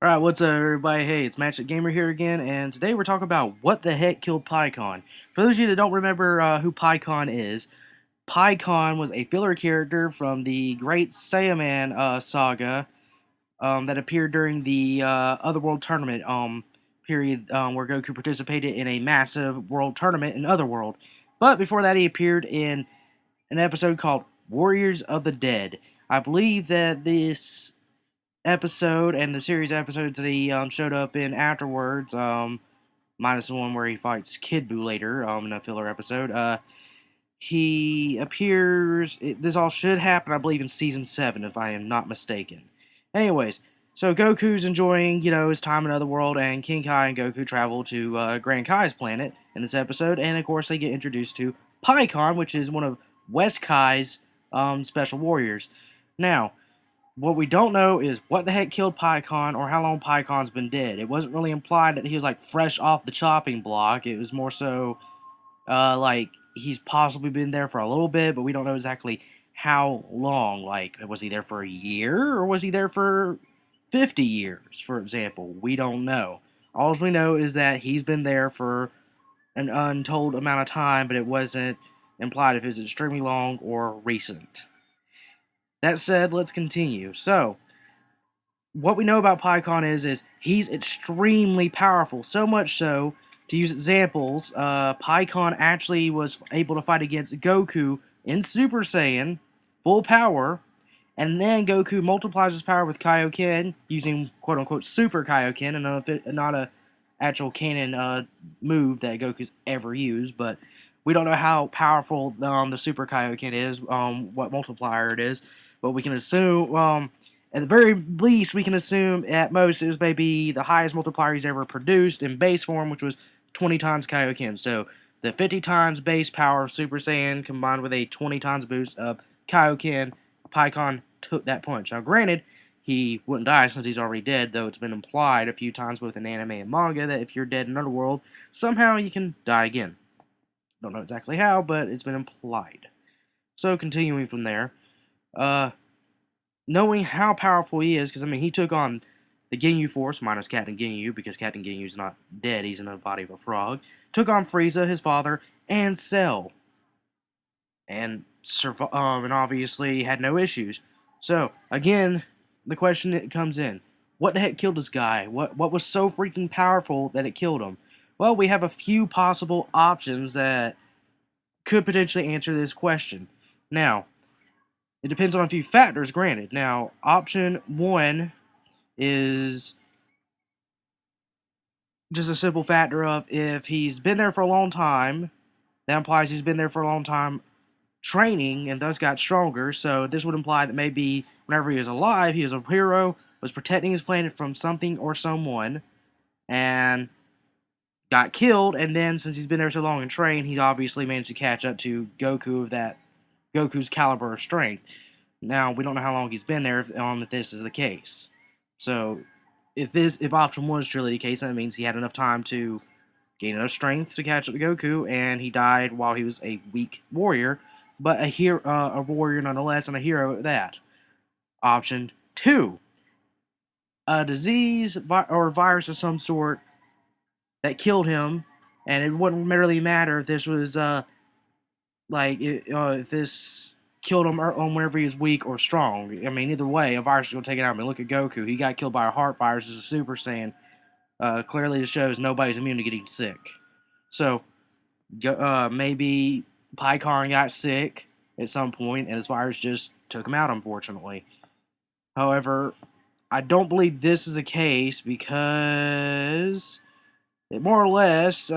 Alright, what's up everybody? Hey, it's Match Gamer here again, and today we're talking about what the heck killed Pikkon. For those of you that don't remember who Pikkon is, Pikkon was a filler character from the Great Saiyaman saga that appeared during the Otherworld tournament period where Goku participated in a massive world tournament in Otherworld. But before that, he appeared in an episode called Warriors of the Dead. I believe that this episode and the series episodes that he showed up in afterwards, minus the one where he fights Kid Buu later in a filler episode. He appears. This all should happen, I believe, in season 7, if I am not mistaken. Anyways, so Goku's enjoying, his time in Otherworld, and King Kai and Goku travel to Grand Kai's planet in this episode, and of course they get introduced to Pikkon, which is one of West Kai's special warriors. Now, what we don't know is what the heck killed Pikkon or how long Pikkon's been dead. It wasn't really implied that he was like fresh off the chopping block. It was more so like he's possibly been there for a little bit, but we don't know exactly how long. Like, was he there for a year or was he there for 50 years, for example? We don't know. All we know is that he's been there for an untold amount of time, but it wasn't implied if it was extremely long or recent. That said, let's continue. So, what we know about Pikkon is he's extremely powerful. So much so, to use examples, Pikkon actually was able to fight against Goku in Super Saiyan, full power, and then Goku multiplies his power with Kaioken using quote-unquote Super Kaioken, and not a actual canon move that Goku's ever used, but we don't know how powerful the Super Kaioken is, what multiplier it is, but we can assume, at the very least, we can assume at most it was maybe the highest multiplier he's ever produced in base form, which was 20 times Kaioken. So the 50 times base power of Super Saiyan combined with a 20 times boost of Kaioken, Pikkon took that punch. Now, granted, he wouldn't die since he's already dead, though it's been implied a few times both in anime and manga that if you're dead in another world, somehow you can die again. Don't know exactly how, but it's been implied. So continuing from there, knowing how powerful he is, because I mean he took on the Ginyu Force minus Captain Ginyu, because Captain Ginyu's not dead; he's in the body of a frog. Took on Frieza, his father, and Cell, and and obviously had no issues. So again, the question that comes in: what the heck killed this guy? What was so freaking powerful that it killed him? Well, we have a few possible options that could potentially answer this question. Now, it depends on a few factors, granted. Now, option one is just a simple factor of if he's been there for a long time, that implies he's been there for a long time training and thus got stronger. So this would imply that maybe whenever he was alive, he was a hero, was protecting his planet from something or someone, and got killed. And then since he's been there so long and trained, he's obviously managed to catch up to Goku of that Goku's caliber of strength. Now we don't know how long he's been there if this is the case. So if option one is truly the case, that means he had enough time to gain enough strength to catch up to Goku, and he died while he was a weak warrior, but a warrior nonetheless, and a hero at that. Option two: a disease or virus of some sort that killed him, and it wouldn't really matter if this was if this killed him on whenever he was weak or strong. I mean, either way, a virus is going to take it out. I mean, look at Goku. He got killed by a heart virus as a Super Saiyan. Clearly, it shows nobody's immune to getting sick. So, maybe Pikkon got sick at some point, and his virus just took him out, unfortunately. However, I don't believe this is the case because it more or less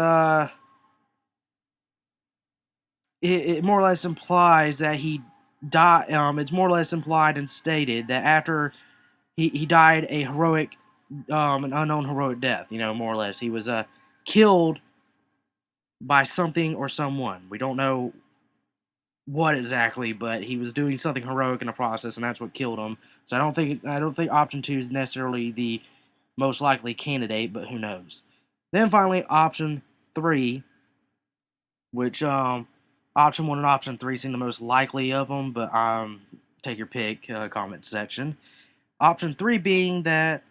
it more or less implies that he died. It's more or less implied and stated that after he died a heroic, an unknown heroic death. More or less, he was killed by something or someone. We don't know what exactly, but he was doing something heroic in the process, and that's what killed him. So I don't think option two is necessarily the most likely candidate, but who knows? Then finally, option three, which option one and option three seem the most likely of them, but take your pick, comment section. Option three being that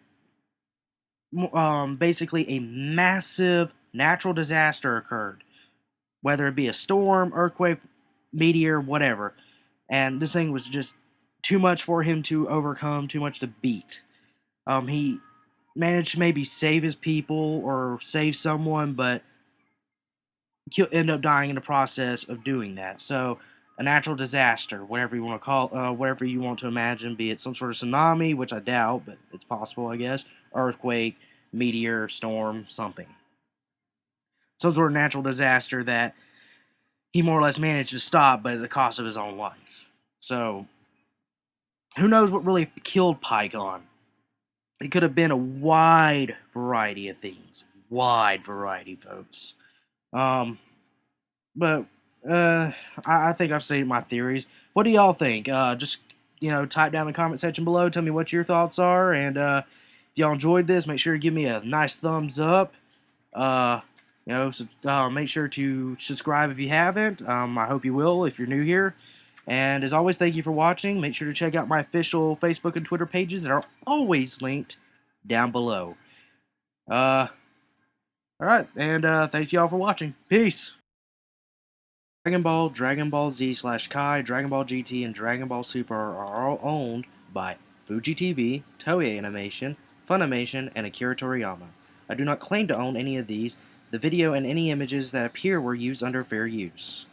basically a massive natural disaster occurred, whether it be a storm, earthquake, meteor, whatever. And this thing was just too much for him to overcome, too much to beat. He managed to maybe save his people or save someone, but he'll end up dying in the process of doing that. So, a natural disaster, whatever you want to call, whatever you want to imagine, be it some sort of tsunami, which I doubt, but it's possible, I guess, earthquake, meteor, storm, something, some sort of natural disaster that he more or less managed to stop, but at the cost of his own life. So, who knows what really killed Pikkon? It could have been a wide variety of things, wide variety, folks. Um, But I think I've stated my theories. What do y'all think? Just type down in the comment section below. Tell me what your thoughts are, and if y'all enjoyed this, make sure to give me a nice thumbs up. Uh, make sure to subscribe if you haven't. I hope you will if you're new here. And as always, thank you for watching. Make sure to check out my official Facebook and Twitter pages that are always linked down below. All right, and thank y'all for watching. Peace. Dragon Ball, Dragon Ball Z slash Kai, Dragon Ball GT, and Dragon Ball Super are all owned by Fuji TV, Toei Animation, Funimation, and Akira Toriyama. I do not claim to own any of these. The video and any images that appear were used under fair use.